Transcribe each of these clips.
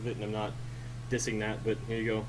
of it, and I'm not dissing that, but here you go.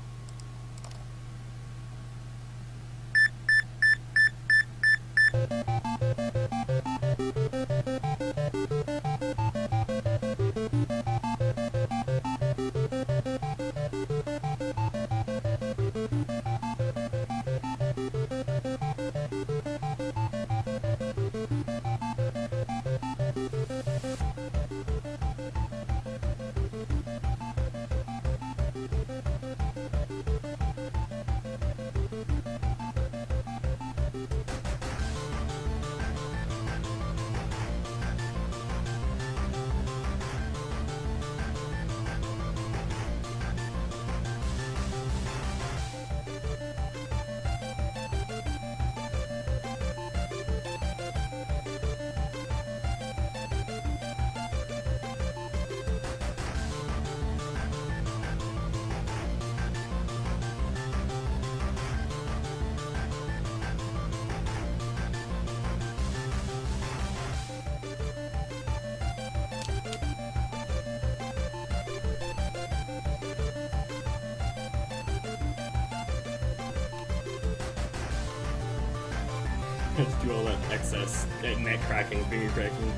Just do all that excess neck cracking, finger cracking.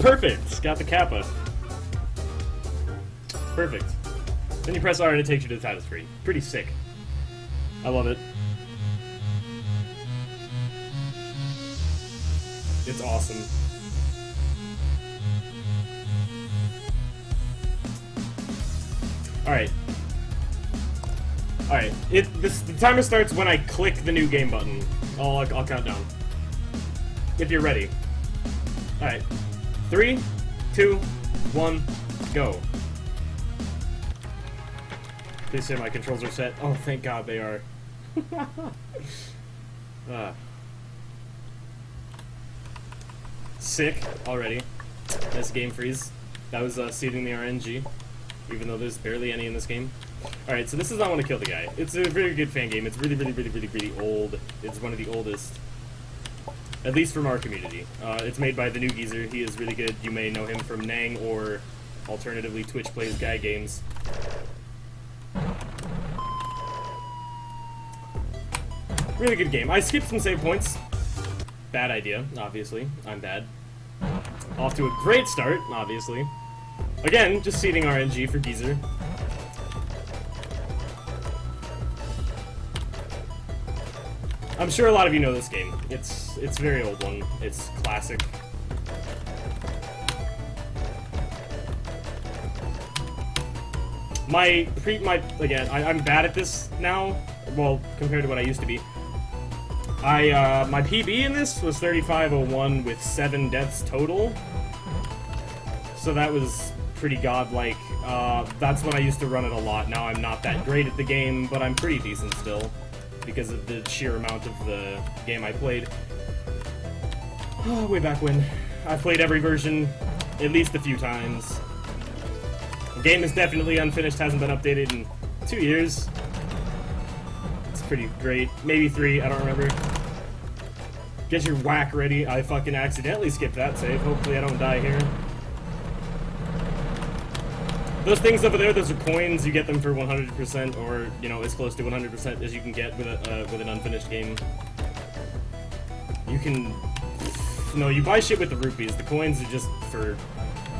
Perfect! Got the kappa. Perfect. Then you press R and it takes you to the title screen. Pretty sick. I love it. It's awesome. Alright. Alright. The timer starts when I click the new game button. I'll count down. If you're ready. Alright. 3, 2, 1, go. Please say my controls are set. Oh, thank God they are. Sick already. Nice game freeze. That was seeding the RNG, even though there's barely any in this game. Alright, so this is I Want to Kill the Guy. It's a very good fan game. It's really old. It's one of the oldest. At least from our community. It's made by the new geezer. He is really good. You may know him from Nang or alternatively Twitch Plays Guy Games. Really good game. I skipped some save points. Bad idea, obviously. I'm bad. Off to a great start, obviously. Again, just seeding RNG for geezer. I'm sure a lot of you know this game. It's a very old one. It's classic. Again, I'm bad at this now. Well, compared to what I used to be. My PB in this was 3501 with 7 deaths total. So that was pretty godlike. That's when I used to run it a lot. Now I'm not that great at the game, but I'm pretty decent still, because of the sheer amount of the game I played. Way back when. I've played every version at least a few times. The game is definitely unfinished, hasn't been updated in 2 years. It's pretty great. Maybe 3, I don't remember. Get your whack ready. I fucking accidentally skipped that save. Hopefully I don't die here. Those things over there, those are coins. You get them for 100%, or, you know, as close to 100% as you can get with an unfinished game. You can... No, you buy shit with the rupees. The coins are just for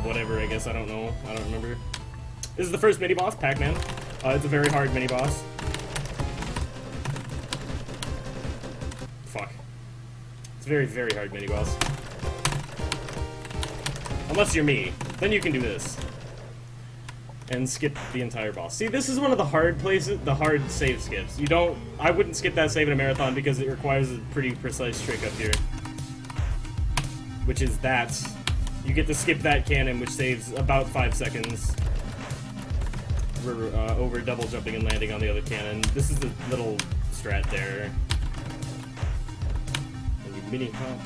whatever, I guess. I don't know. I don't remember. This is the first mini-boss, Pac-Man. It's a very hard mini-boss. Fuck. It's very, very hard mini-boss. Unless you're me. Then you can do this. And skip the entire boss. See, this is one of the hard places, the hard save skips. You don't... I wouldn't skip that save in a marathon because it requires a pretty precise trick up here. Which is that. You get to skip that cannon, which saves about 5 seconds. Over double jumping and landing on the other cannon. This is the little strat there. And you mini hop.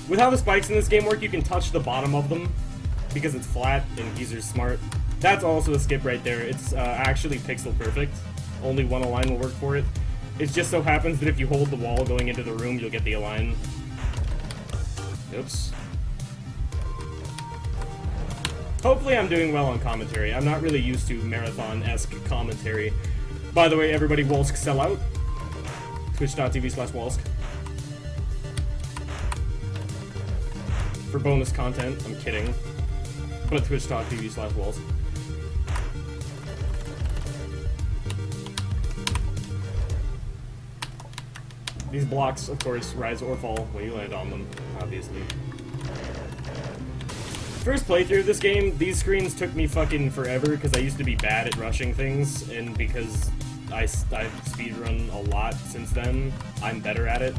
With how the spikes in this game work, you can touch the bottom of them because it's flat and Geezer's smart. That's also a skip right there. It's actually pixel perfect. Only one align will work for it. It just so happens that if you hold the wall going into the room, you'll get the align. Oops. Hopefully I'm doing well on commentary. I'm not really used to marathon-esque commentary. By the way, everybody, Wolsk sell out. Twitch.tv/Wolsk. For bonus content, I'm kidding. But Twitch.tv/Wolsk. These blocks, of course, rise or fall when you land on them, obviously. First playthrough of this game, these screens took me fucking forever because I used to be bad at rushing things, and because I've speedrun a lot since then, I'm better at it.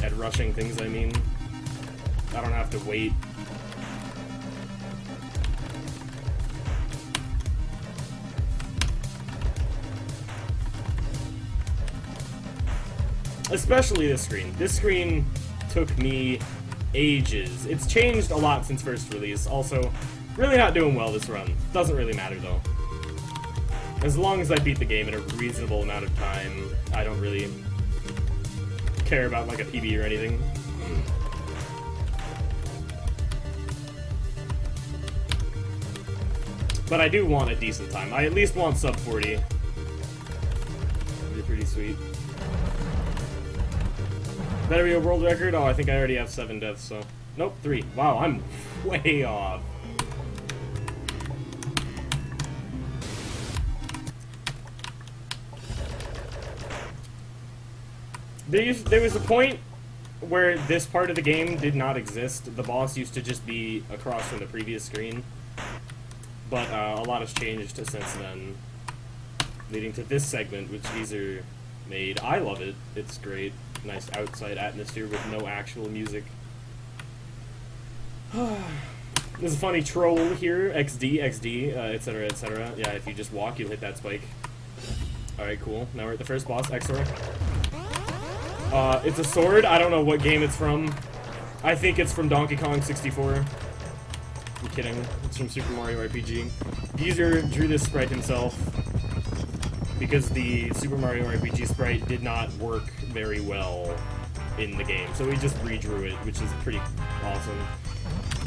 At rushing things, I mean. I don't have to wait. Especially this screen. This screen took me ages. It's changed a lot since first release. Also, really not doing well this run. Doesn't really matter though. As long as I beat the game in a reasonable amount of time, I don't really care about like a PB or anything. But I do want a decent time. I at least want sub 40. That'd be pretty sweet. Better be a world record? Oh, I think I already have 7 deaths, so... Nope, 3. Wow, I'm way off. There was a point where this part of the game did not exist. The boss used to just be across from the previous screen. But a lot has changed since then, leading to this segment, which Geezer made. I love it. It's great. Nice outside atmosphere with no actual music. There's a funny troll here. XD, XD, etc., etc. Yeah, if you just walk, you'll hit that spike. Alright, cool. Now we're at the first boss, Exor. It's a sword. I don't know what game it's from. I think it's from Donkey Kong 64. I'm kidding. It's from Super Mario RPG. Geezer drew this sprite himself because the Super Mario RPG sprite did not work very well in the game. So we just redrew it, which is pretty awesome.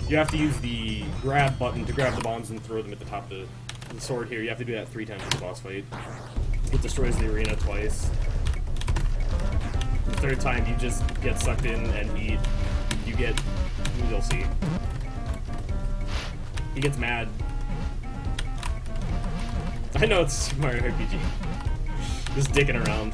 You have to use the grab button to grab the bombs and throw them at the top of the sword here. You have to do that 3 times in the boss fight. It destroys the arena twice. The 3rd time you just get sucked in and eat. You get... You'll see. He gets mad. I know it's Super Mario RPG. Just dicking around.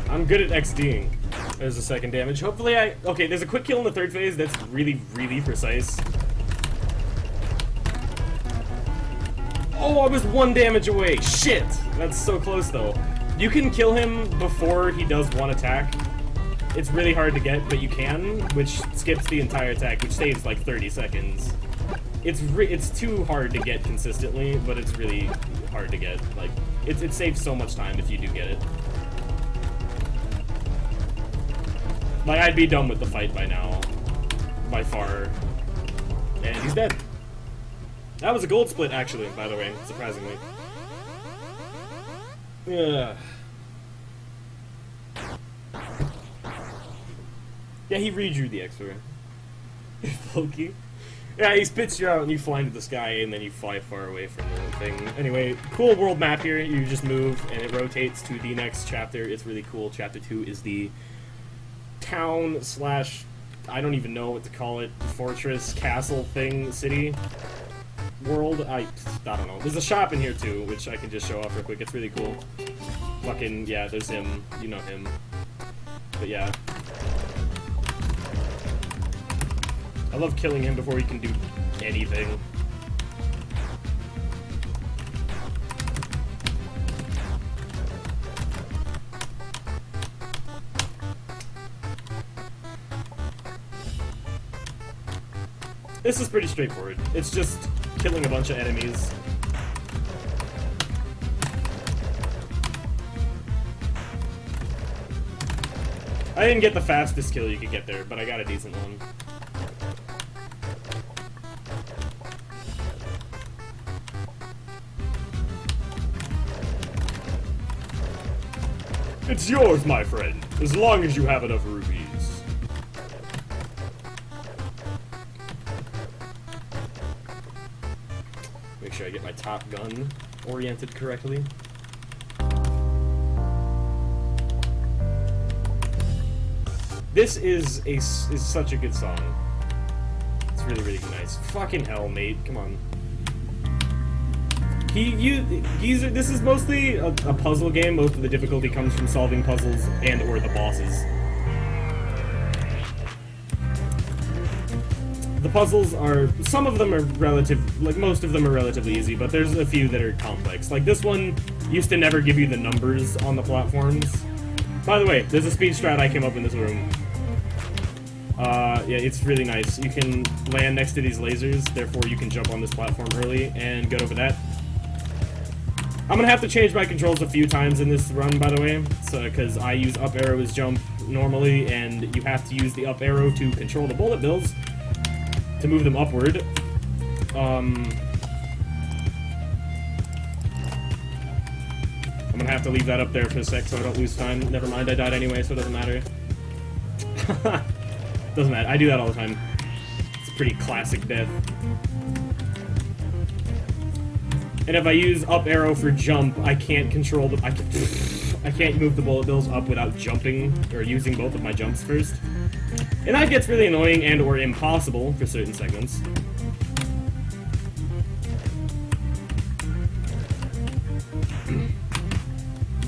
I'm good at XDing. There's a 2nd damage. Hopefully okay, there's a quick kill in the 3rd phase that's really, really precise. Oh, I was 1 damage away. Shit! That's so close, though. You can kill him before he does 1 attack. It's really hard to get, but you can, which skips the entire attack, which saves like 30 seconds. It's too hard to get consistently, but it's really hard to get. Like, it saves so much time if you do get it. Like, I'd be done with the fight by now. By far. And he's dead. That was a gold split, actually, by the way, surprisingly. Yeah. Yeah, he redrew the X-ray. Loki. Yeah, he spits you out and you fly into the sky and then you fly far away from the thing. Anyway, cool world map here. You just move and it rotates to the next chapter. It's really cool. Chapter 2 is the town slash I don't even know what to call it, fortress, castle thing, city, world. I don't know. There's a shop in here too, which I can just show off real quick. It's really cool. Fucking, yeah, there's him. You know him. But yeah. I love killing him before he can do anything. This is pretty straightforward. It's just killing a bunch of enemies. I didn't get the fastest kill you could get there, but I got a decent one. It's yours, my friend, as long as you have enough rupees. Make sure I get my top gun oriented correctly. This is such a good song. It's really, really nice. Fucking hell, mate. Come on. This is mostly a puzzle game. Most of the difficulty comes from solving puzzles and or the bosses. The puzzles are, some of them are most of them are relatively easy, but there's a few that are complex. Like this one used to never give you the numbers on the platforms. By the way, there's a speed strat I came up in this room. Yeah, it's really nice. You can land next to these lasers, therefore you can jump on this platform early and get over that. I'm gonna have to change my controls a few times in this run, by the way, because I use up arrow as jump normally, and you have to use the up arrow to control the bullet bills to move them upward. I'm gonna have to leave that up there for a sec so I don't lose time. Never mind, I died anyway, so it doesn't matter. Doesn't matter, I do that all the time. It's a pretty classic death. And if I use up arrow for jump, I can't control the... I can't move the bullet bills up without jumping, or using both of my jumps first. And that gets really annoying and or impossible for certain segments.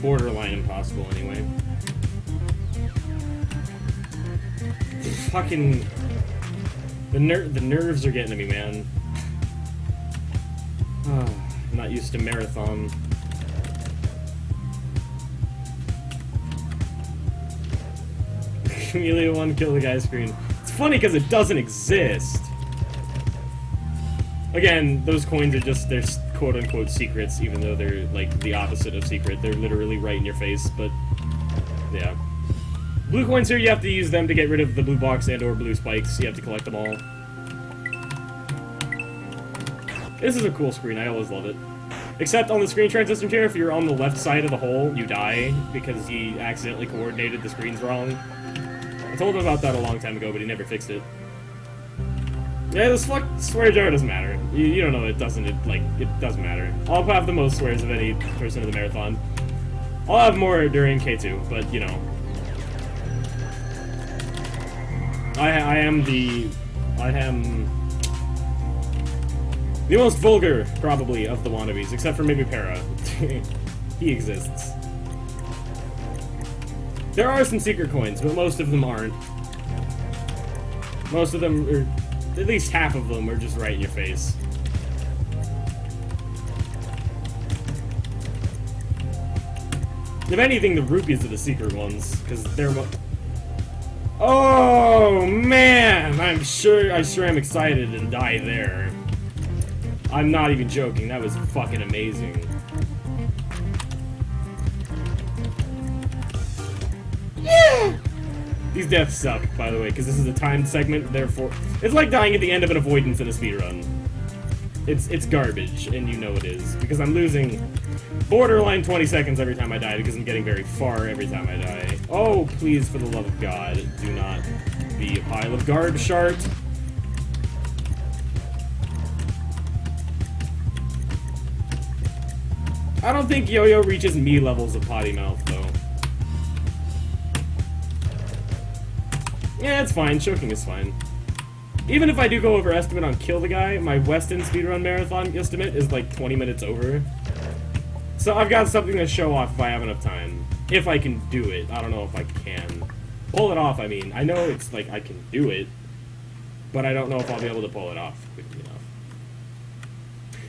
Borderline impossible, anyway. Fucking... The nerves are getting to me, man. I'm not used to marathon. Chameleon 1 kill the guy screen. It's funny because it doesn't exist. Again, those coins are just, they're quote-unquote secrets, even though they're, like, the opposite of secret. They're literally right in your face, but, yeah. Blue coins here, you have to use them to get rid of the blue box and or blue spikes. You have to collect them all. This is a cool screen, I always love it. Except on the screen transition here, if you're on the left side of the hole, you die, because he accidentally coordinated the screens wrong. I told him about that a long time ago, but he never fixed it. Yeah, this swear jar doesn't matter. You don't know it doesn't, it doesn't matter. I'll have the most swears of any person in the marathon. I'll have more during K2, but, you know. I am the most vulgar, probably, of the wannabes, except for maybe Para. He exists. There are some secret coins, but most of them aren't. Most of them, or at least half of them, are just right in your face. If anything, the rupees are the secret ones, because they're oh, man! I'm sure I'm excited to die there. I'm not even joking, that was fucking amazing. Yeah! These deaths suck, by the way, because this is a timed segment, therefore... It's like dying at the end of an avoidance in a speedrun. It's garbage, and you know it is, because I'm losing borderline 20 seconds every time I die, because I'm getting very far every time I die. Oh, please, for the love of God, do not be a pile of garbage shart. I don't think Yo-Yo reaches me levels of potty mouth, though. Yeah, it's fine. Choking is fine. Even if I do go over estimate on kill the guy, my Weston speedrun marathon estimate is like 20 minutes over. So I've got something to show off if I have enough time. If I can do it. I don't know if I can. Pull it off, I mean. I know it's like I can do it, but I don't know if I'll be able to pull it off quickly enough.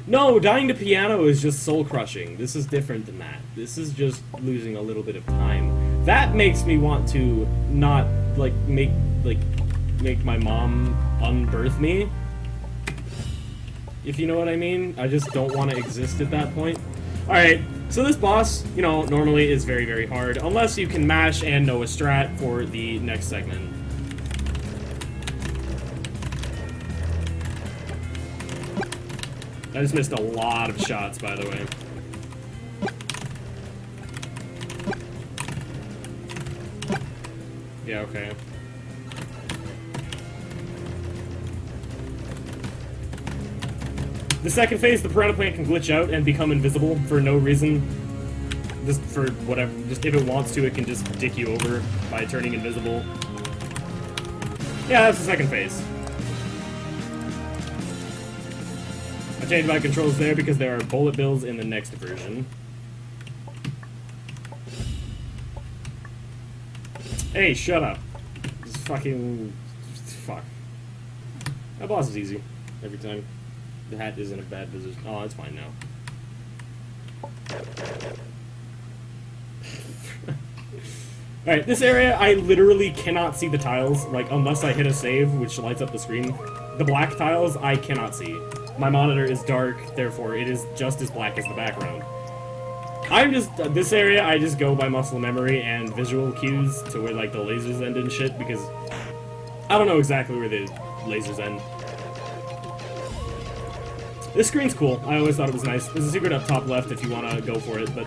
No, dying to piano is just soul-crushing. This is different than that. This is just losing a little bit of time. That makes me want to not, like, make my mom unbirth me. If you know what I mean. I just don't want to exist at that point. Alright, so this boss, you know, normally is very, very hard, unless you can mash and know a strat for the next segment. I just missed a lot of shots, by the way. Yeah, okay. The second phase, the piranha plant can glitch out and become invisible for no reason. Just for whatever, just if it wants to, it can just dick you over by turning invisible. Yeah, that's the second phase. I changed my controls there because there are bullet bills in the next version. Hey, shut up. Just fucking... fuck. That boss is easy. Every time. The hat is in a bad position. Oh, it's fine now. Alright, this area, I literally cannot see the tiles, like, unless I hit a save, which lights up the screen. The black tiles, I cannot see. My monitor is dark, therefore it is just as black as the background. I'm just, this area, I just go by muscle memory and visual cues to where, like, the lasers end and shit, because I don't know exactly where the lasers end. This screen's cool. I always thought it was nice. There's a secret up top left if you want to go for it, but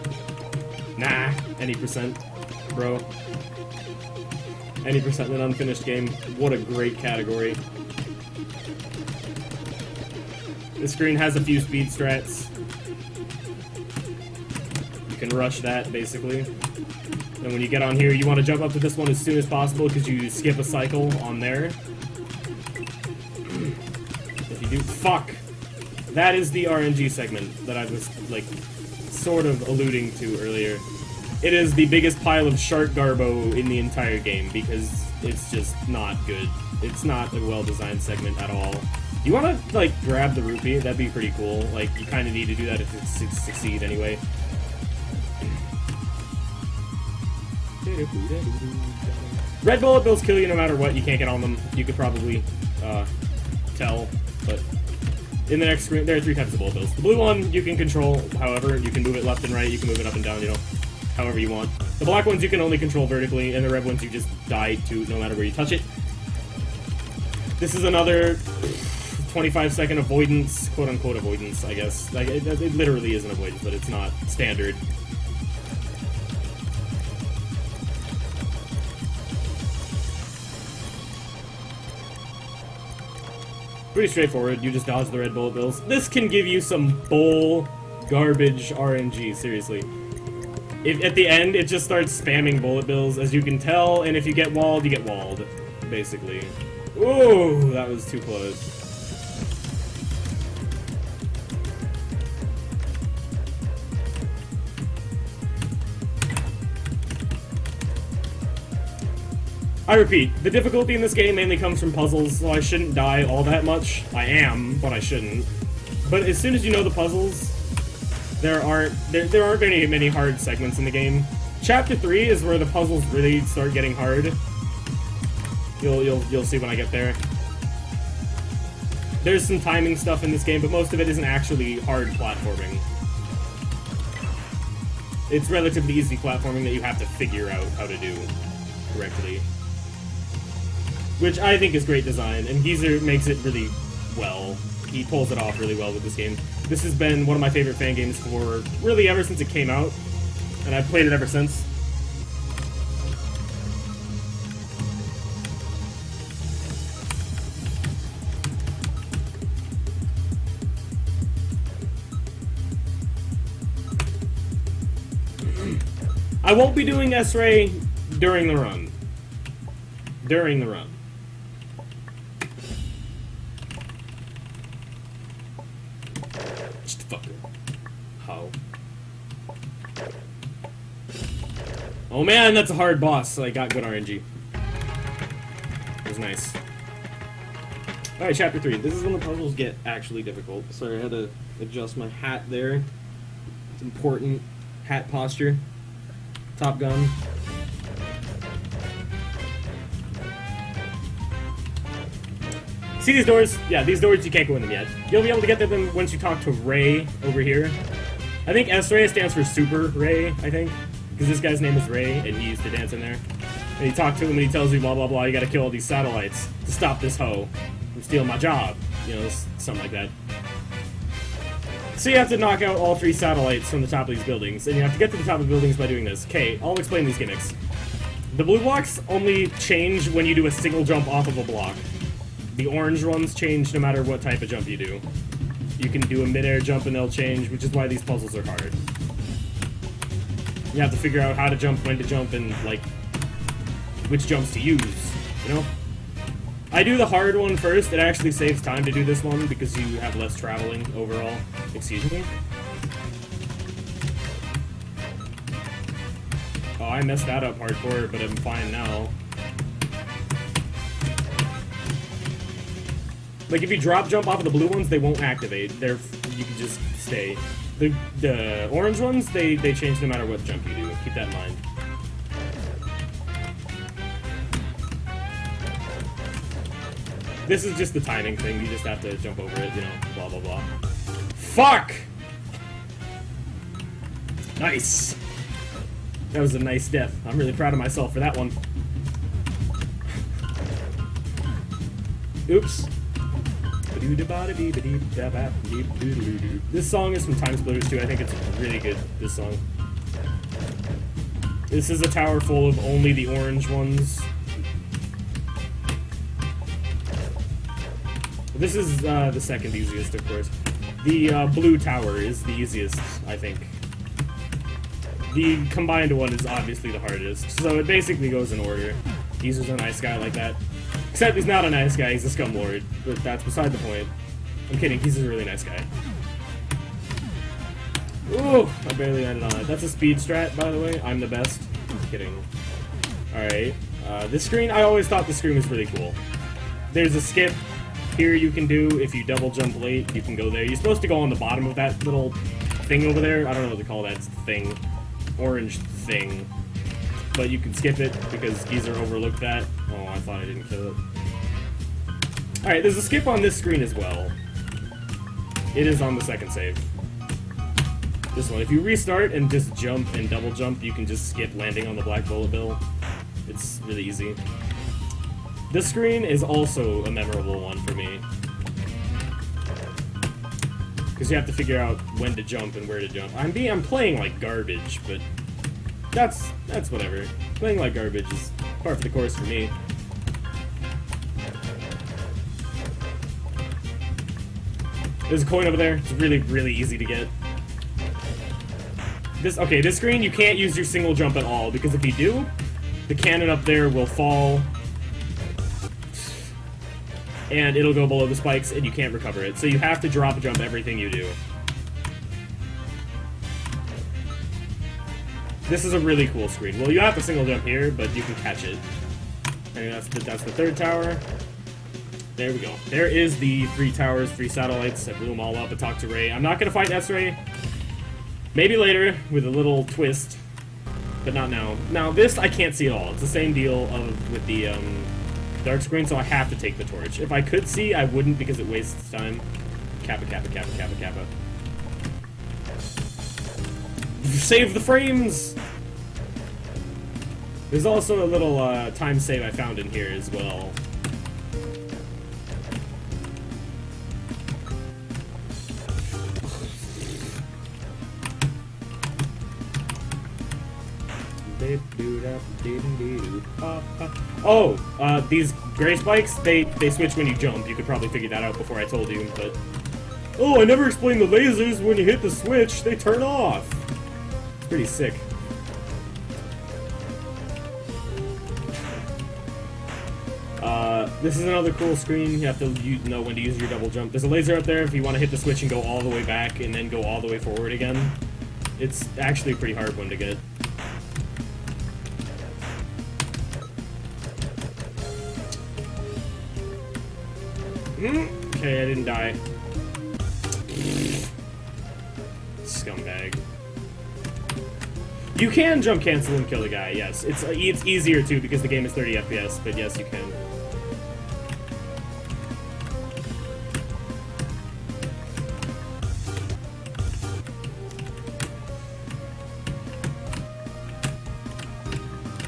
nah, any percent, bro. Any percent in an unfinished game. What a great category. This screen has a few speed strats. You can rush that, basically. And when you get on here, you want to jump up to this one as soon as possible because you skip a cycle on there. If you do... fuck! That is the RNG segment that I was, like, sort of alluding to earlier. It is the biggest pile of shark garbo in the entire game, because it's just not good. It's not a well-designed segment at all. You wanna, like, grab the rupee? That'd be pretty cool. Like, you kinda need to do that if it's to succeed anyway. Red bullet bills kill you no matter what. You can't get on them. You could probably, tell, but... in the next screen, there are 3 types of bullet bills. The blue one, you can control, however, you can move it left and right, you can move it up and down, you know, however you want. The black ones you can only control vertically, and the red ones you just die to no matter where you touch it. This is another 25-second avoidance, quote-unquote avoidance, I guess. Like, it literally is an avoidance, but it's not standard. Pretty straightforward, you just dodge the red bullet bills. This can give you some bull garbage RNG, seriously. If at the end, it just starts spamming bullet bills, as you can tell, and if you get walled, you get walled, basically. Ooh, that was too close. I repeat, the difficulty in this game mainly comes from puzzles, so I shouldn't die all that much. I am, but I shouldn't. But as soon as you know the puzzles, there aren't many hard segments in the game. Chapter 3 is where the puzzles really start getting hard. You'll see when I get there. There's some timing stuff in this game, but most of it isn't actually hard platforming. It's relatively easy platforming that you have to figure out how to do correctly. Which I think is great design, and Geezer makes it really well. He pulls it off really well with this game. This has been one of my favorite fan games for really ever since it came out, and I've played it ever since. I won't be doing S-Ray during the run. During the run. Shut the fuck up. How? Oh man, that's a hard boss, so I got good RNG. It was nice. Alright, chapter 3. This is when the puzzles get actually difficult. Sorry, I had to adjust my hat there. It's important. Hat posture. Top Gun. See these doors? Yeah, these doors, you can't go in them yet. You'll be able to get to them once you talk to Ray over here. I think S-Ray stands for Super Ray, I think. Because this guy's name is Ray, and he used to dance in there. And you talk to him, and he tells you, blah, blah, blah, you gotta kill all these satellites to stop this hoe from stealing my job. You know, something like that. So you have to knock out all 3 satellites from the top of these buildings, and you have to get to the top of the buildings by doing this. Okay, I'll explain these gimmicks. The blue blocks only change when you do a single jump off of a block. The orange ones change no matter what type of jump you do. You can do a mid-air jump and they'll change, which is why these puzzles are hard. You have to figure out how to jump, when to jump, and, like, which jumps to use, you know? I do the hard one first. It actually saves time to do this one because you have less traveling overall. Excuse me? Oh, I messed that up hardcore, but I'm fine now. Like, if you drop jump off of the blue ones, they won't activate. You can just stay. The orange ones, they change no matter what jump you do. Keep that in mind. This is just the timing thing. You just have to jump over it, you know, blah, blah, blah. Fuck! Nice! That was a nice death. I'm really proud of myself for that one. Oops. This song is from Time Splitters 2. I think it's really good, this song. This is a tower full of only the orange ones. This is the second easiest, of course. The blue tower is the easiest, I think. The combined one is obviously the hardest, so it basically goes in order. Geezer's a nice guy like that. Except he's not a nice guy, he's a scumlord, but that's beside the point. I'm kidding, he's a really nice guy. Ooh, I barely landed on it. That's a speed strat, by the way. I'm the best. I'm kidding. Alright, this screen, I always thought this screen was really cool. There's a skip here you can do. If you double jump late, you can go there. You're supposed to go on the bottom of that little thing over there. I don't know what to call that thing. Orange thing. But you can skip it because Geezer overlooked that. Oh, I thought I didn't kill it. Alright, there's a skip on this screen as well. It is on the second save. This one. If you restart and just jump and double jump, you can just skip landing on the black bullet bill. It's really easy. This screen is also a memorable one for me. Because you have to figure out when to jump and where to jump. I'm playing like garbage, but that's whatever. Playing like garbage is part of the course for me. There's a coin over there. It's really, really easy to get. This screen, you can't use your single jump at all, because if you do, the cannon up there will fall, and it'll go below the spikes, and you can't recover it. So you have to drop jump everything you do. This is a really cool screen. Well, you have to single jump here, but you can catch it. And that's the third tower. There we go. There is the 3 towers, 3 satellites. I blew them all up and talked to Ray. I'm not going to fight S-Ray. Maybe later, with a little twist. But not now. Now, this I can't see at all. It's the same deal with the dark screen, so I have to take the torch. If I could see, I wouldn't because it wastes time. Kappa, kappa, kappa, kappa, kappa. Save the frames! There's also a little time save I found in here as well. Oh, these gray spikes, they switch when you jump. You could probably figure that out before I told you, but... Oh, I never explained the lasers. When you hit the switch, they turn off. It's pretty sick. This is another cool screen. You have to know when to use your double jump. There's a laser up there if you want to hit the switch and go all the way back and then go all the way forward again. It's actually a pretty hard one to get. Okay, I didn't die. Scumbag. You can jump cancel and kill the guy, yes. It's easier too because the game is 30 FPS, but yes, you can.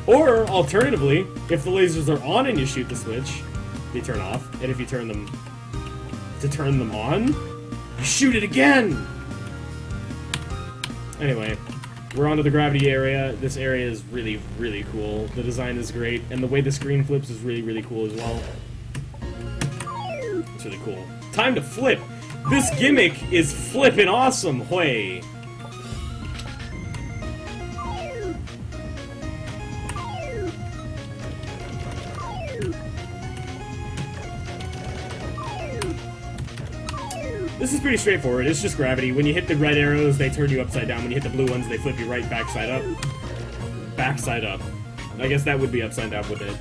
Or, alternatively, if the lasers are on and you shoot the switch, they turn off. And if you turn them to turn them on, you shoot it again! Anyway, we're onto the gravity area. This area is really, really cool. The design is great, and the way the screen flips is really, really cool as well. It's really cool. Time to flip! This gimmick is flippin' awesome, hoy! This is pretty straightforward. It's just gravity. When you hit the red arrows, they turn you upside down. When you hit the blue ones, they flip you right backside up. Backside up. I guess that would be upside down with it.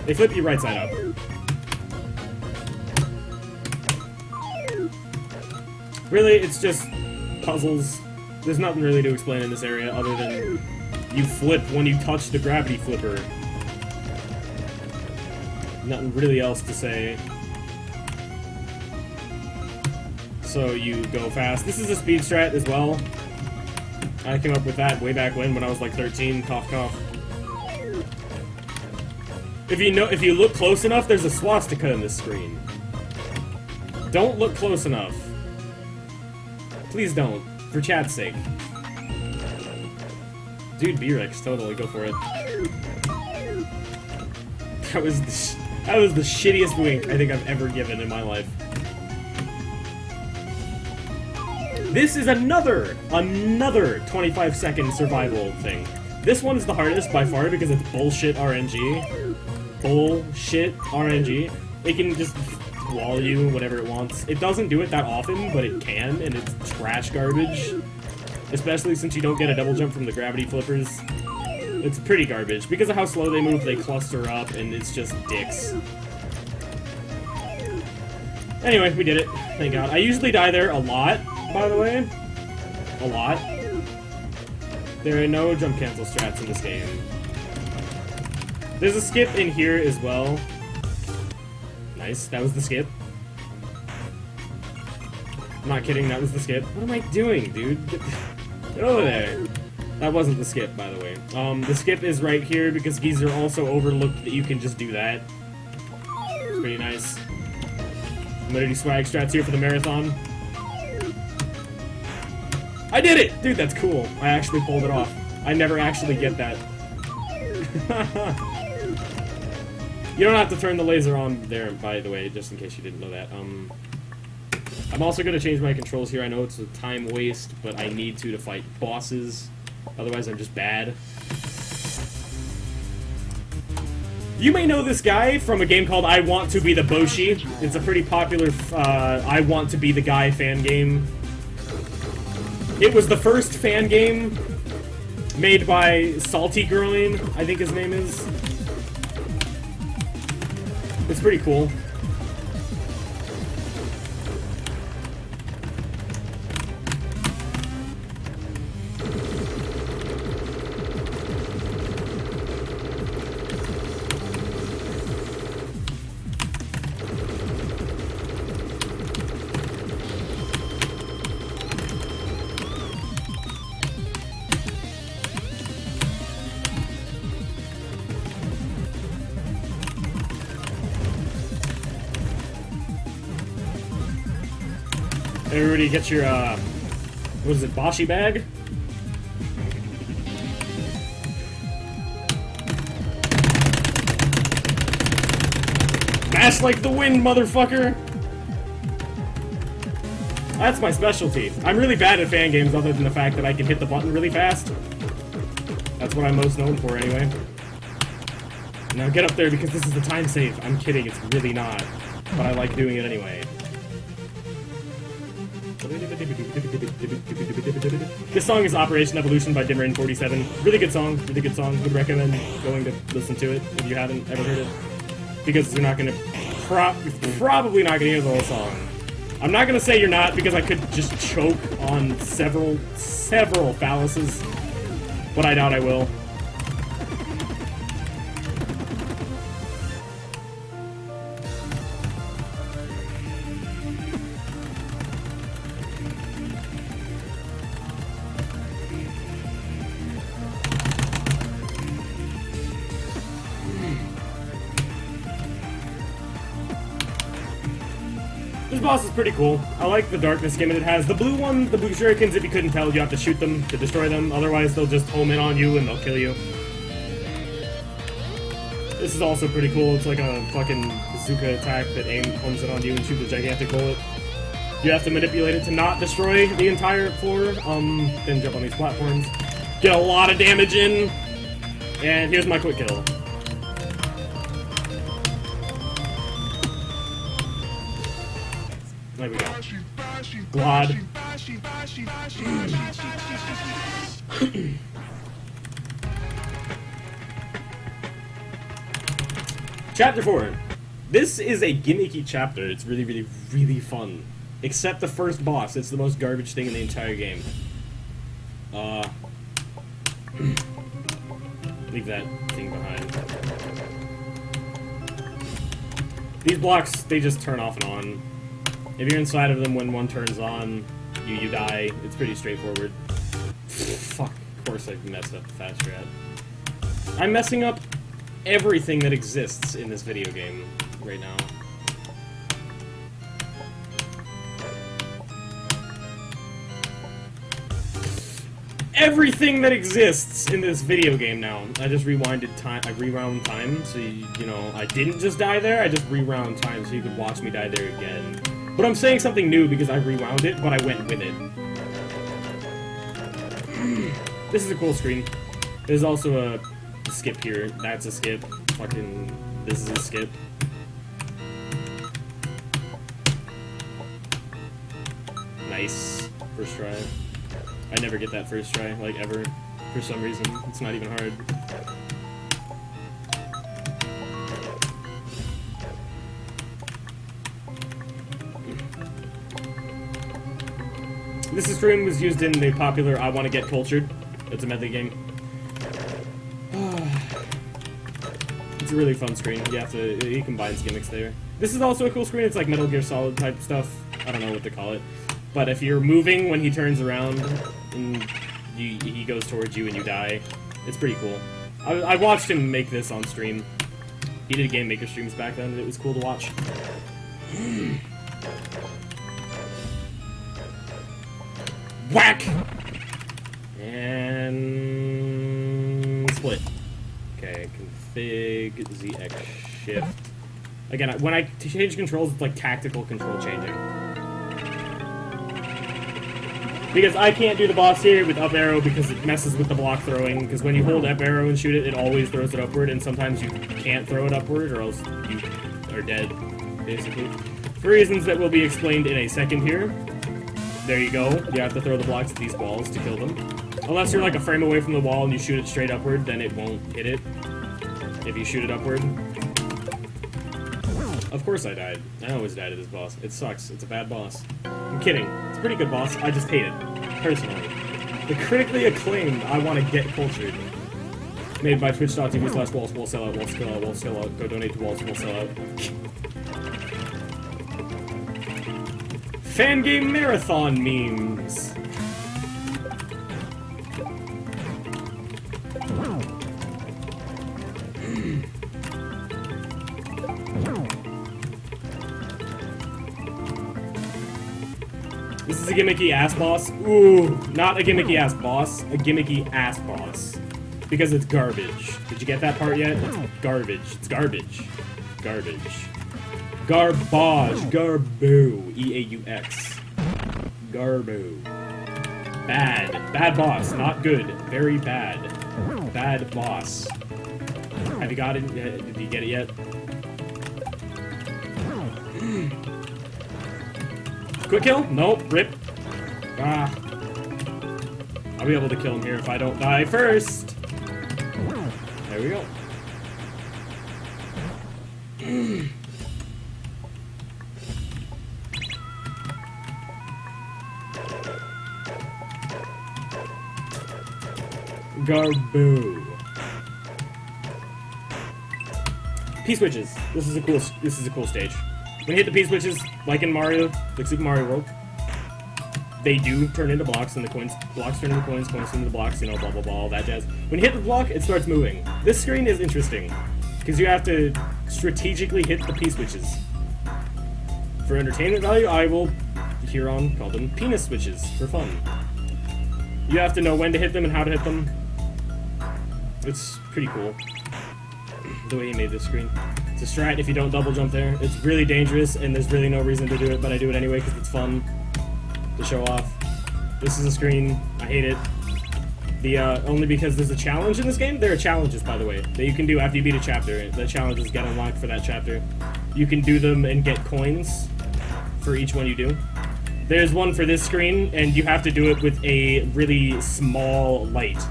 They flip you right side up. Really, it's just puzzles. There's nothing really to explain in this area other than you flip when you touch the gravity flipper. Nothing really else to say. So you go fast. This is a speed strat as well. I came up with that way back when I was like 13. Cough, cough. If you look close enough, there's a swastika in this screen. Don't look close enough. Please don't, for chat's sake. Dude, B-Rex, totally go for it. That was the shittiest wink I think I've ever given in my life. This is another 25-second survival thing. This one is the hardest by far because it's bullshit RNG. Bullshit RNG. It can just wall you whatever it wants. It doesn't do it that often, but it can, and it's trash garbage. Especially since you don't get a double jump from the gravity flippers. It's pretty garbage. Because of how slow they move, they cluster up, and it's just dicks. Anyway, we did it. Thank God. I usually die there a lot, by the way. A lot. There are no jump cancel strats in this game. There's a skip in here as well. Nice, that was the skip. I'm not kidding, that was the skip. What am I doing, dude? Get over there. That wasn't the skip, by the way. The skip is right here because Geezer also overlooked that you can just do that. It's pretty nice. I'm gonna do swag strats here for the marathon. I did it! Dude, that's cool. I actually pulled it off. I never actually get that. You don't have to turn the laser on there, by the way, just in case you didn't know that. I'm also going to change my controls here. I know it's a time waste, but I need to fight bosses. Otherwise, I'm just bad. You may know this guy from a game called I Want to Be the Boshi. It's a pretty popular I Want to Be the Guy fan game. It was the first fan game made by Salty Girling, I think his name is. It's pretty cool. Everybody get your, what is it, Boshi bag? Mash like the wind, motherfucker! That's my specialty. I'm really bad at fan games other than the fact that I can hit the button really fast. That's what I'm most known for, anyway. Now get up there because this is the time save. I'm kidding, it's really not. But I like doing it anyway. This song is Operation Evolution by Dimrain47. Really good song, really good song. Would recommend going to listen to it if you haven't ever heard it. Because you're not gonna, probably not gonna hear the whole song. I'm not gonna say you're not because I could just choke on several phalluses. But I doubt I will. This boss is pretty cool. I like the darkness gimmick it has. The blue one, the blue shurikens, if you couldn't tell, you have to shoot them to destroy them. Otherwise, they'll just home in on you and they'll kill you. This is also pretty cool. It's like a fucking bazooka attack that homes in on you and shoots a gigantic bullet. You have to manipulate it to not destroy the entire floor. Then jump on these platforms. Get a lot of damage in. And here's my quick kill. There we go. Glad. Chapter 4. This is a gimmicky chapter. It's really, really, really fun. Except the first boss. It's the most garbage thing in the entire game. Leave that thing behind. These blocks, they just turn off and on. If you're inside of them when one turns on, you die. It's pretty straightforward. Fuck, of course I messed up the fast strat. I'm messing up everything that exists in this video game right now. Everything that exists in this video game now. I just rewinded time. I rewound time, so you know, I didn't just die there. I just rewound time so you could watch me die there again. But I'm saying something new because I rewound it, but I went with it. This is a cool screen. There's also a skip here. That's a skip. Fucking, this is a skip. Nice. First try. I never get that first try, like, ever. For some reason. It's not even hard. This screen was used in the popular I Want to Get Cultured. It's a method game. It's a really fun screen. You have to, he combines gimmicks there. This is also a cool screen. It's like Metal Gear Solid type stuff. I don't know what to call it. But if you're moving when he turns around and he goes towards you and you die, it's pretty cool. I watched him make this on stream. He did Game Maker streams back then, and it was cool to watch. Whack! And split. Okay, config, ZX shift. Again, when I change controls, it's like tactical control changing. Because I can't do the boss here with up arrow because it messes with the block throwing. Because when you hold up arrow and shoot it, it always throws it upward, and sometimes you can't throw it upward or else you are dead, basically. For reasons that will be explained in a second here. There you go. You have to throw the blocks at these walls to kill them. Unless you're like a frame away from the wall and you shoot it straight upward, then it won't hit it. If you shoot it upward. Of course I died. I always died at this boss. It sucks. It's a bad boss. I'm kidding. It's a pretty good boss. I just hate it. Personally. The critically acclaimed I Want to Get Cultured. Made by twitch.tv/walls.sellout. Go donate to Walls Will Sell Out. Fan game marathon memes. This is a gimmicky ass boss. Ooh, not a gimmicky ass boss, a gimmicky ass boss. Because it's garbage. Did you get that part yet? It's garbage. It's garbage. Garbage. Garbage. Garbo. E-A-U-X. Garbo. Bad. Bad boss. Not good. Very bad. Bad boss. Have you got it? Did you get it yet? Quick kill? Nope. Rip. Ah. I'll be able to kill him here if I don't die first. There we go. Garbo. P-switches. This is a cool stage. When you hit the P-switches, like in Mario, like Super Mario World, they do turn into blocks, and the blocks turn into coins into the blocks, you know, blah blah blah, all that jazz. When you hit the block, it starts moving. This screen is interesting, because you have to strategically hit the P-switches. For entertainment value, I will, here on, call them penis switches, for fun. You have to know when to hit them and how to hit them. It's pretty cool, the way he made this screen. It's a strat if you don't double jump there. It's really dangerous, and there's really no reason to do it, but I do it anyway because it's fun to show off. This is a screen. I hate it. Only because there's a challenge in this game. There are challenges, by the way, that you can do after you beat a chapter. The challenges get unlocked for that chapter. You can do them and get coins for each one you do. There's one for this screen, and you have to do it with a really small light.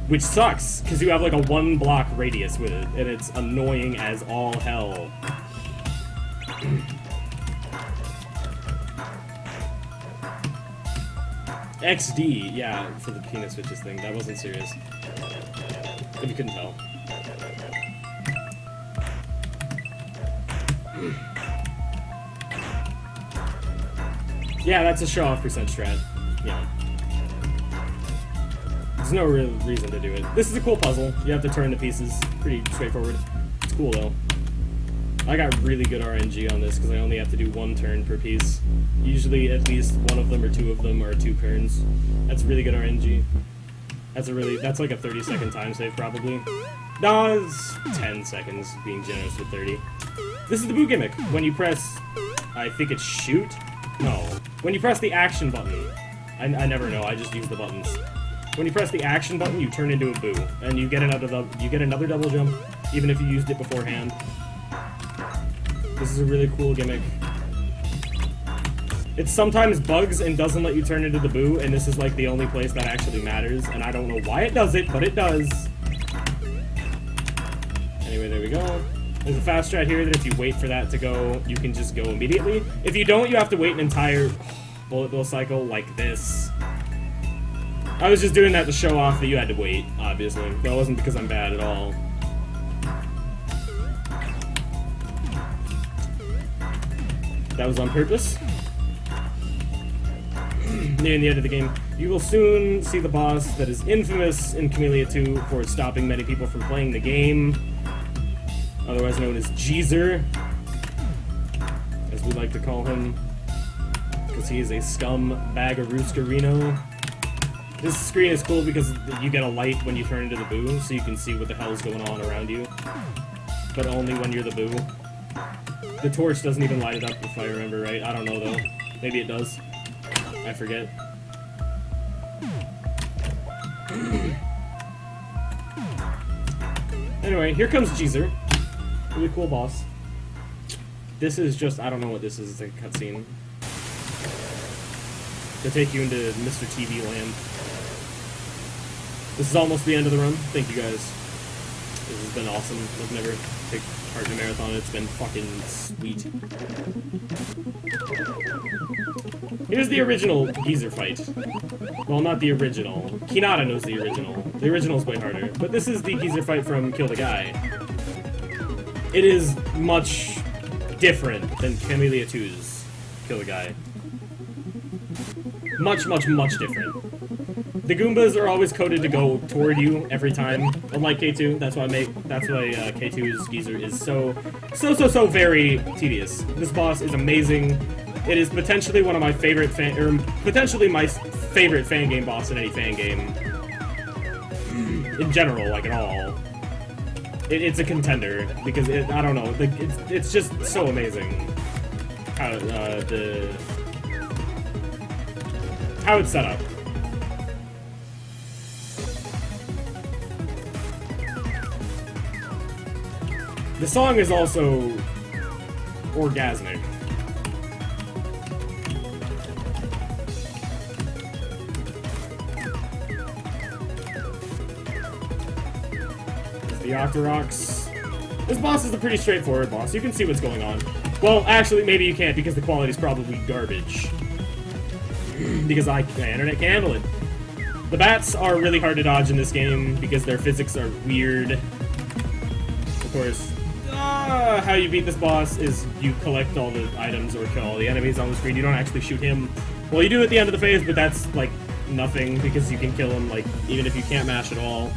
Which sucks, because you have like a 1 block radius with it, and it's annoying as all hell. XD, yeah, for the penis switches thing. That wasn't serious. If you couldn't tell. Yeah, that's a show-off percent strat. Yeah. There's no real reason to do it. This is a cool puzzle. You have to turn the pieces. Pretty straightforward. It's cool, though. I got really good RNG on this because I only have to do 1 turn per piece. Usually at least one of them or 2 of them are 2 turns. That's really good RNG. That's like a 30-second time save, probably. No, it's 10 seconds, being generous with 30. This is the boo gimmick. When you press, I think it's shoot? No. When you press the action button, I never know, I just use the buttons. When you press the action button, you turn into a boo, and you get another double jump, even if you used it beforehand. This is a really cool gimmick. It sometimes bugs and doesn't let you turn into the boo, and this is like the only place that actually matters, and I don't know why it does it, but it does. Anyway, there we go. There's a fast strat here that if you wait for that to go, you can just go immediately. If you don't, you have to wait an entire bullet bill cycle like this. I was just doing that to show off that you had to wait, obviously. That wasn't because I'm bad at all. That was on purpose. Near the end of the game, you will soon see the boss that is infamous in Camellia 2 for stopping many people from playing the game. Otherwise known as Jeezer, as we like to call him, because he is a scumbag of Rooscarino. This screen is cool because you get a light when you turn into the boo, so you can see what the hell is going on around you. But only when you're the boo. The torch doesn't even light it up, if I remember right. I don't know, though. Maybe it does. I forget. Anyway, here comes Jeezer. Really cool boss. This is just, I don't know what this is. It's like a cutscene. To take you into Mr. TV land. This is almost the end of the run. Thank you guys. This has been awesome. I've never taken part in a marathon. It's been fucking sweet. Here's the original geezer fight. Well, not the original. Hinata knows the original. The original's way harder. But this is the geezer fight from Kill the Guy. It is much different than Camellia 2's Kill the Guy. Much, much, much different. The Goombas are always coded to go toward you every time, unlike K2. That's why K2's geezer is so very tedious. This boss is amazing. It is potentially one of my favorite potentially my favorite fan game boss in any fan game. In general, like at all. It's a contender because I don't know, like it's just so amazing how it's set up. The song is also orgasmic. The Octoroks. This boss is a pretty straightforward boss. You can see what's going on. Well, actually, maybe you can't because the quality's probably garbage. Because my internet can handle it. The bats are really hard to dodge in this game because their physics are weird. Of course, how you beat this boss is you collect all the items or kill all the enemies on the screen. You don't actually shoot him. Well, you do at the end of the phase, but that's, like, nothing because you can kill him, like, even if you can't mash at all.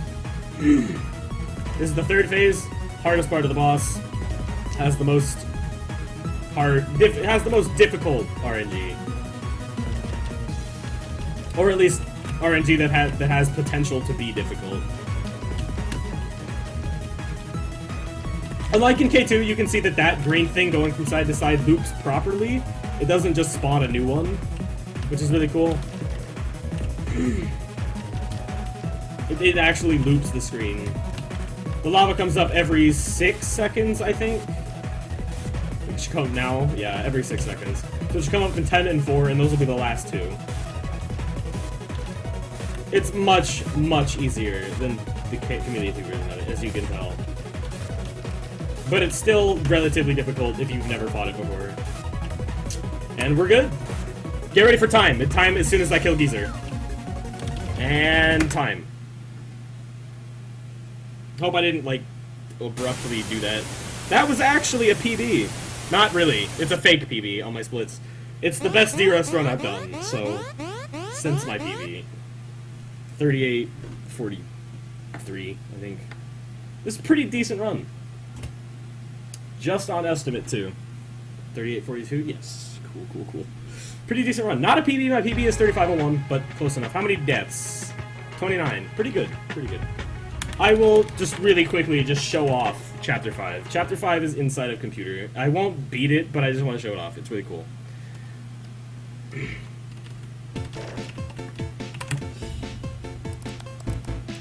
This is the third phase, hardest part of the boss. Has the most difficult RNG, or at least RNG that has potential to be difficult. Unlike in K2, you can see that green thing going from side to side loops properly. It doesn't just spawn a new one, which is really cool. It actually loops the screen. The lava comes up every 6 seconds, I think. It should come now. Yeah, every 6 seconds. So it should come up in 10 and 4, and those will be the last 2. It's much, much easier than the community version of it, as you can tell. But it's still relatively difficult if you've never fought it before. And we're good. Get ready for time. Time as soon as I kill Geezer. And time. Hope I didn't, like, abruptly do that. That was actually a PB. Not really. It's a fake PB on my splits. It's the best D-Rust run I've done, so... Since my PB. 38-43, I think. This is a pretty decent run. Just on estimate, too. 38-42? Yes. Cool. Pretty decent run. Not a PB. My PB is 3501, but close enough. How many deaths? 29. Pretty good. I will just really quickly just show off Chapter 5. Chapter 5 is inside of computer. I won't beat it, but I just want to show it off. It's really cool.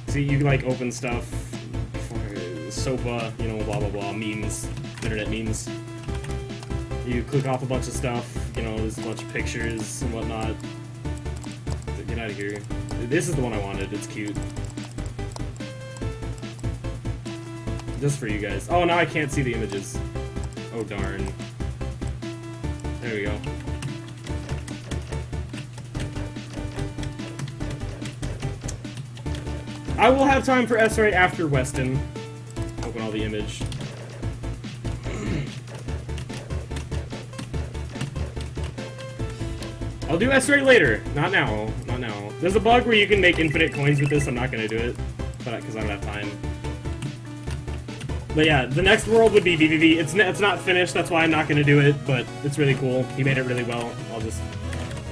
See, you like open stuff for SOPA, you know, blah blah blah, memes, internet memes. You click off a bunch of stuff, you know, there's a bunch of pictures and whatnot. Get out of here. This is the one I wanted, it's cute. Just for you guys. Oh, now I can't see the images. Oh, darn. There we go. I will have time for S-Ray after Weston. Open all the image. I'll do S-Ray later. Not now. There's a bug where you can make infinite coins with this. I'm not gonna do it, because I don't have time. But yeah, the next world would be VVV. It's not finished, that's why I'm not gonna do it, but it's really cool. He made it really well. I'll just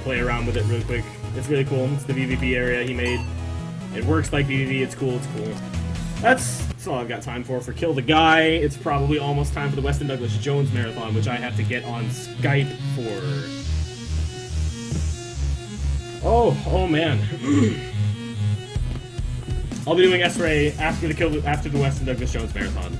play around with it real quick. It's really cool. It's the VVV area he made. It works like VVV. It's cool. That's all I've got time for Kill the Guy. It's probably almost time for the Weston Douglas Jones Marathon, which I have to get on Skype for. Oh man. I'll be doing S-Ray after the Weston Douglas Jones Marathon.